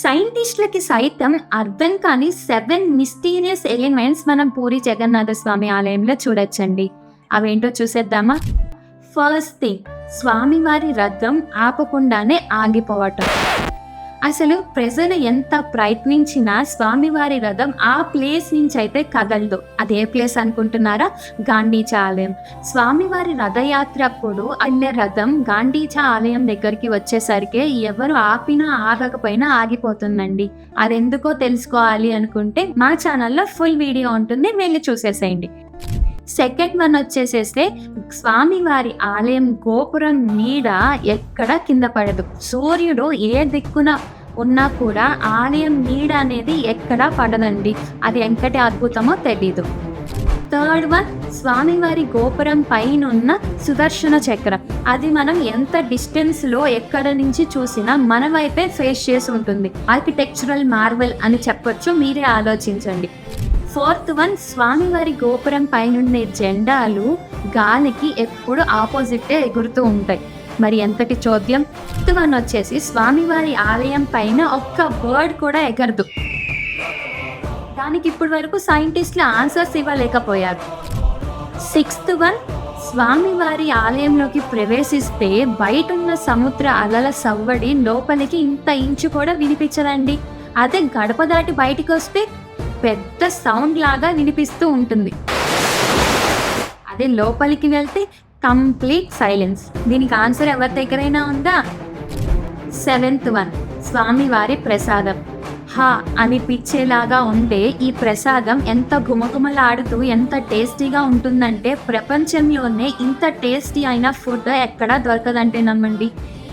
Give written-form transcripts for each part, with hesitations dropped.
సైంటిస్టులకి సైతం అర్థం కాని 7 మిస్టీరియస్ ఎలిమెంట్స్ మనం పూరి జగన్నాథ స్వామి ఆలయంలో చూడొచ్చండి. అవేంటో చూసేద్దామా? ఫస్ట్ థింగ్, స్వామివారి రథం ఆపకుండానే ఆగిపోవటం. అసలు ప్రజలు ఎంత ప్రయత్నించినా స్వామివారి రథం ఆ ప్లేస్ నుంచి అయితే కదలదు. అదే ప్లేస్ అనుకుంటున్నారా? గాంధీచా ఆలయం. స్వామివారి రథయాత్ర అప్పుడు అల్లె రథం గాంధీచా ఆలయం దగ్గరికి వచ్చేసరికి ఎవరు ఆపినా ఆగకపోయినా ఆగిపోతుందండి. అదెందుకో తెలుసుకోవాలి అనుకుంటే మా ఛానల్లో ఫుల్ వీడియో ఉంటుంది, వెళ్ళి చూసేసేయండి. సెకండ్ వన్ వచ్చేసేస్తే, స్వామివారి ఆలయం గోపురం నీడ ఎక్కడ కింద పడదు. సూర్యుడు ఏ దిక్కున ఉన్నా కూడా ఆలయం నీడ అనేది ఎక్కడా పడదండి. అది ఎంతటి అద్భుతమో తెలీదు. థర్డ్ వన్, స్వామివారి గోపురం పైన ఉన్న సుదర్శన చక్రం. అది మనం ఎంత డిస్టెన్స్లో ఎక్కడ నుంచి చూసినా మన వైపే ఫేస్ చేసి ఉంటుంది. ఆర్కిటెక్చరల్ మార్వెల్ అని చెప్పొచ్చు, మీరే ఆలోచించండి. ఫోర్త్ వన్, స్వామివారి గోపురం పైనుండే జెండాలు గాలికి ఎప్పుడు ఆపోజిటే ఎగురుతూ ఉంటాయి. మరి ఎంతటి చోద్యం. ఫిఫ్త్ వన్ వచ్చేసి, స్వామివారి ఆలయం పైన ఒక్క బర్డ్ కూడా ఎగరదు. దానికి ఇప్పటి వరకు సైంటిస్టులు ఆన్సర్స్ ఇవ్వలేకపోయారు. సిక్స్త్ వన్, స్వామివారి ఆలయంలోకి ప్రవేశిస్తే బయటున్న సముద్ర అలల సవ్వడి లోపలికి ఇంత ఇంచు కూడా వినిపించదండి. అదే గడప దాటి బయటికి వస్తే పెద్ద సౌండ్ లాగా వినిపిస్తూ ఉంటుంది. అదే లోపలికి వెళ్తే కంప్లీట్ సైలెన్స్. దీనికి ఆన్సర్ ఎవరి దగ్గరైనా ఉందా? సెవెంత్ వన్, స్వామివారి ప్రసాదం. హా అనిపించేలాగా ఉండే ఈ ప్రసాదం ఎంత గుమగుమలాడుతూ ఎంత టేస్టీగా ఉంటుందంటే ప్రపంచంలోనే ఇంత టేస్టీ అయిన ఫుడ్ ఎక్కడా దొరకదంటే నమ్మండి.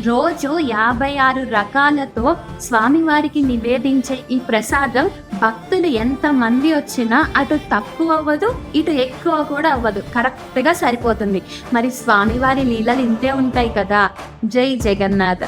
రోజు 56 రకాలతో స్వామివారికి నివేదించే ఈ ప్రసాదం భక్తులు ఎంతమంది వచ్చినా అటు తక్కువ అవ్వదు, ఇటు ఎక్కువ కూడా అవ్వదు, కరెక్ట్గా సరిపోతుంది. మరి స్వామివారి లీలలు ఇంతే ఉంటాయి కదా. జై జగన్నాథ.